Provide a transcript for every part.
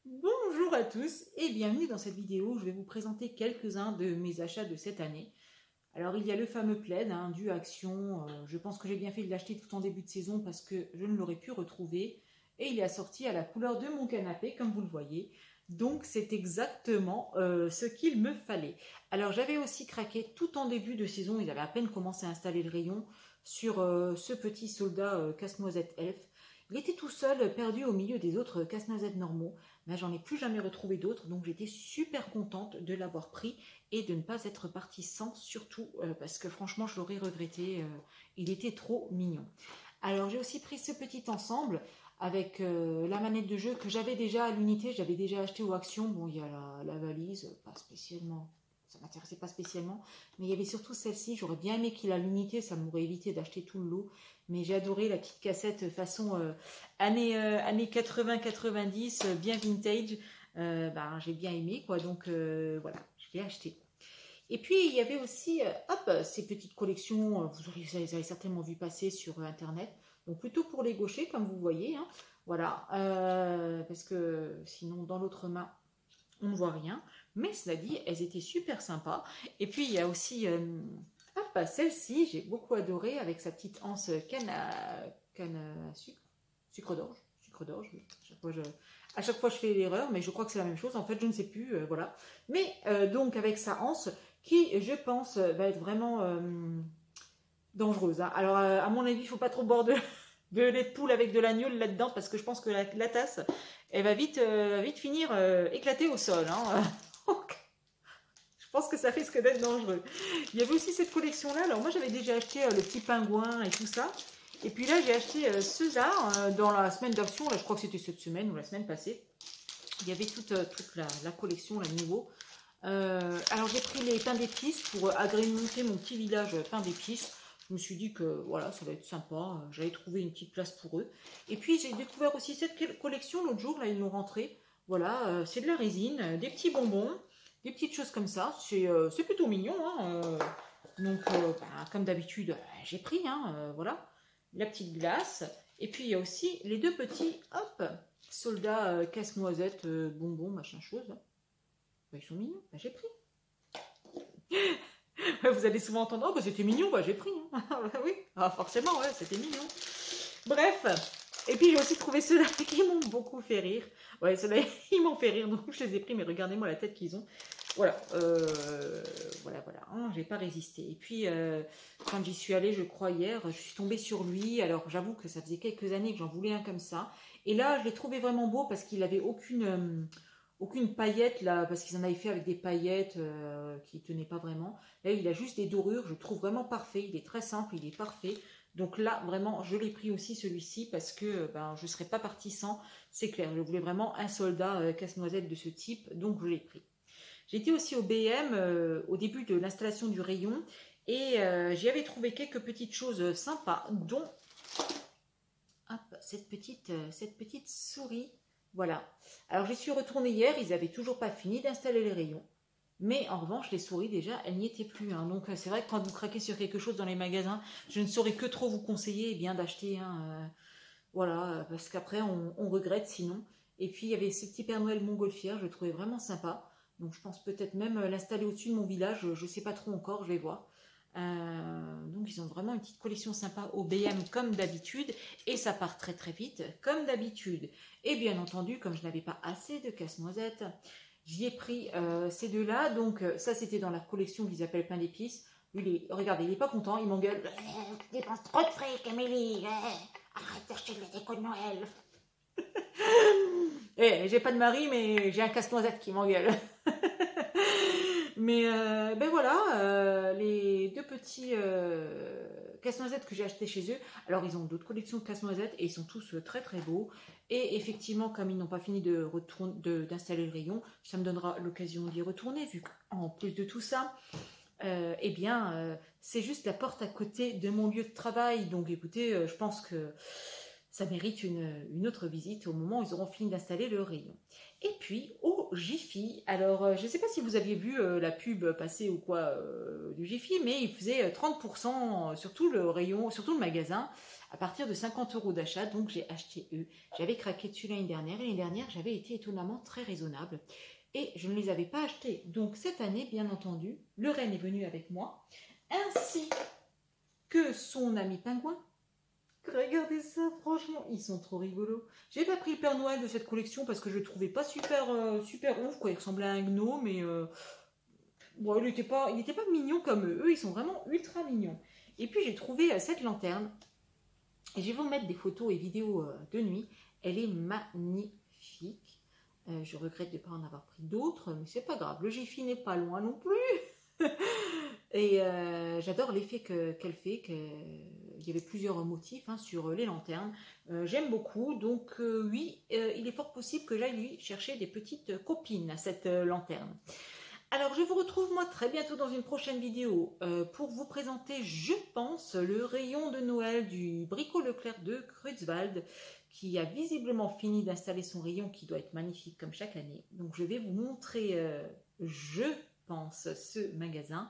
Bonjour à tous et bienvenue dans cette vidéo où je vais vous présenter quelques-uns de mes achats de cette année. Alors il y a le fameux plaid du Action, je pense que j'ai bien fait de l'acheter tout en début de saison parce que je ne l'aurais pu retrouver et il est assorti à la couleur de mon canapé comme vous le voyez. Donc c'est exactement ce qu'il me fallait. Alors j'avais aussi craqué tout en début de saison, ils avaient à peine commencé à installer le rayon sur ce petit soldat casse-noisette elf. Il était tout seul, perdu au milieu des autres casse-noisettes normaux. Mais j'en ai plus jamais retrouvé d'autres, donc j'étais super contente de l'avoir pris et de ne pas être partie sans, surtout parce que franchement je l'aurais regretté, il était trop mignon. Alors j'ai aussi pris ce petit ensemble avec la manette de jeu que j'avais déjà à l'unité, j'avais déjà acheté aux Actions. Bon, il y a la valise, pas spécialement, ça m'intéressait pas spécialement, mais il y avait surtout celle-ci, j'aurais bien aimé qu'il a l'unité, ça m'aurait évité d'acheter tout le lot, mais j'ai adoré la petite cassette façon années 80-90, bien vintage, j'ai bien aimé quoi, donc voilà, je l'ai acheté. Et puis il y avait aussi ces petites collections, vous avez certainement vu passer sur internet, donc plutôt pour les gauchers comme vous voyez, hein, voilà, parce que sinon dans l'autre main on ne voit rien, mais cela dit, elles étaient super sympas. Et puis il y a aussi celle-ci, j'ai beaucoup adoré avec sa petite anse canne à sucre, sucre d'orge. Oui. À chaque fois je fais l'erreur, mais je crois que c'est la même chose. En fait, je ne sais plus, voilà. Mais donc avec sa anse qui, je pense, va être vraiment dangereuse. Hein. Alors à mon avis, il ne faut pas trop boire de lait de poule avec de l'agneau là-dedans parce que je pense que la tasse elle va vite finir éclatée au sol. Hein. Je pense que ça risque d'être dangereux. Il y avait aussi cette collection-là. Alors moi, j'avais déjà acheté le petit pingouin et tout ça. Et puis là, j'ai acheté ceux-là dans la semaine d'action. Là, je crois que c'était cette semaine ou la semaine passée. Il y avait toute la collection, là, nouveau. Alors j'ai pris les pains d'épices pour agrémenter mon petit village pain d'épices. Je me suis dit que voilà, ça va être sympa. J'avais trouvé une petite place pour eux. Et puis j'ai découvert aussi cette collection l'autre jour. Là, ils l'ont rentrée. Voilà, c'est de la résine, des petits bonbons, des petites choses comme ça. C'est plutôt mignon. Hein, donc, comme d'habitude, j'ai pris. Hein, voilà, la petite glace. Et puis il y a aussi les deux petits, hop, soldats casse-noisette, bonbons, machin chose. Ils sont mignons, j'ai pris. Vous allez souvent entendre, oh, c'était mignon, j'ai pris. Hein. Oui, forcément, ouais, c'était mignon. Bref, et puis j'ai aussi trouvé ceux-là qui m'ont beaucoup fait rire. Ouais, ceux-là, ils m'ont fait rire, donc je les ai pris, mais regardez-moi la tête qu'ils ont. Voilà, voilà, hein, j'ai pas résisté. Et puis, quand j'y suis allée, je crois hier, je suis tombée sur lui. Alors, j'avoue que ça faisait quelques années que j'en voulais un comme ça. Et là, je l'ai trouvé vraiment beau parce qu'il avait aucune paillette là, parce qu'ils en avaient fait avec des paillettes qui tenaient pas vraiment. Là, il a juste des dorures, je trouve vraiment parfait. Il est très simple, il est parfait. Donc là, vraiment, je l'ai pris aussi celui-ci parce que je ne serais pas partie sans, c'est clair. Je voulais vraiment un soldat casse-noisette de ce type, donc je l'ai pris. J'étais aussi au BM au début de l'installation du rayon et j'y avais trouvé quelques petites choses sympas, dont hop, cette petite souris. Voilà. Alors j'y suis retournée hier, ils n'avaient toujours pas fini d'installer les rayons. Mais en revanche, les souris déjà, elles n'y étaient plus. Hein. Donc c'est vrai que quand vous craquez sur quelque chose dans les magasins, je ne saurais que trop vous conseiller d'acheter. Hein, voilà, parce qu'après on regrette sinon. Et puis il y avait ce petit Père Noël montgolfière, je le trouvais vraiment sympa. Donc je pense peut-être même l'installer au-dessus de mon village, je ne sais pas trop encore, je vais voir. Donc ils ont vraiment une petite collection sympa au BM comme d'habitude et ça part très très vite comme d'habitude. Et bien entendu, comme je n'avais pas assez de casse-noisette, j'y ai pris ces deux-là. Donc ça c'était dans la collection qu'ils appellent pain d'épices. Regardez, il n'est pas content, il m'engueule. Tu dépenses trop de fric, Amélie. Arrête d'acheter de la déco de Noël. J'ai pas de mari, mais j'ai un casse-noisette qui m'engueule. Mais ben voilà, les deux petits casse-noisettes que j'ai achetés chez eux. Alors ils ont d'autres collections de casse-noisettes et ils sont tous très très beaux. Et effectivement, comme ils n'ont pas fini d'installer le rayon, ça me donnera l'occasion d'y retourner, vu qu'en plus de tout ça, c'est juste la porte à côté de mon lieu de travail. Donc écoutez, je pense que ça mérite une autre visite au moment où ils auront fini d'installer le rayon. Et puis, au nouveau Jiffy. Alors, je ne sais pas si vous aviez vu la pub passer ou quoi du Jiffy, mais il faisait 30% sur tout le rayon, sur tout le magasin, à partir de 50 € d'achat. Donc, j'ai acheté eux. J'avais craqué dessus l'année dernière. Et l'année dernière, j'avais été étonnamment très raisonnable. Et je ne les avais pas achetés. Donc, cette année, bien entendu, le Renne est venu avec moi, ainsi que son ami pingouin. Regardez ça, franchement, ils sont trop rigolos. J'ai pas pris le Père Noël de cette collection parce que je le trouvais pas super, super ouf, quoi. Il ressemblait à un gnome, mais bon, il n'était pas mignon comme eux. Eux, ils sont vraiment ultra mignons. Et puis, j'ai trouvé cette lanterne. Et je vais vous mettre des photos et vidéos de nuit. Elle est magnifique. Je regrette de ne pas en avoir pris d'autres, mais c'est pas grave. Le Jiffy n'est pas loin non plus. Et j'adore l'effet qu'elle fait, il y avait plusieurs motifs sur les lanternes. J'aime beaucoup, donc oui, il est fort possible que j'aille lui chercher des petites copines à cette lanterne. Alors, je vous retrouve moi très bientôt dans une prochaine vidéo pour vous présenter, je pense, le rayon de Noël du Brico Leclerc de Creutzwald, qui a visiblement fini d'installer son rayon qui doit être magnifique comme chaque année. Donc, je vais vous montrer, je pense, ce magasin.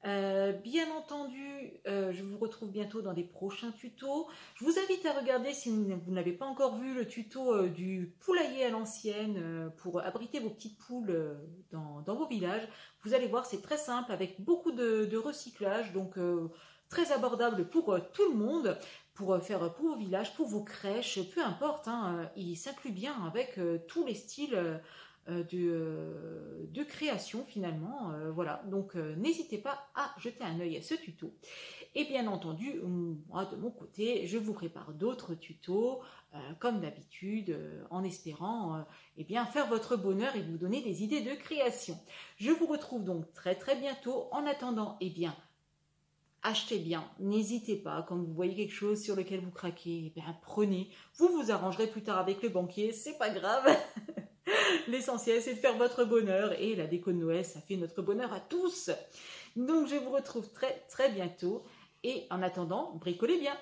Bien entendu, je vous retrouve bientôt dans des prochains tutos. Je vous invite à regarder, si vous n'avez pas encore vu, le tuto du poulailler à l'ancienne pour abriter vos petites poules dans vos villages. Vous allez voir, c'est très simple avec beaucoup de recyclage, donc très abordable pour tout le monde, pour faire pour vos villages, pour vos crèches, peu importe. Il s'inclut bien avec tous les styles de création finalement. Voilà, donc n'hésitez pas à jeter un œil à ce tuto. Et bien entendu, moi de mon côté, je vous prépare d'autres tutos, comme d'habitude, en espérant eh bien, faire votre bonheur et vous donner des idées de création. Je vous retrouve donc très très bientôt. En attendant, eh bien, achetez bien, n'hésitez pas, quand vous voyez quelque chose sur lequel vous craquez, eh bien, prenez, vous vous arrangerez plus tard avec le banquier, c'est pas grave. L'essentiel, c'est de faire votre bonheur et la déco de Noël, ça fait notre bonheur à tous. Donc, je vous retrouve très, très bientôt. Et en attendant, bricolez bien.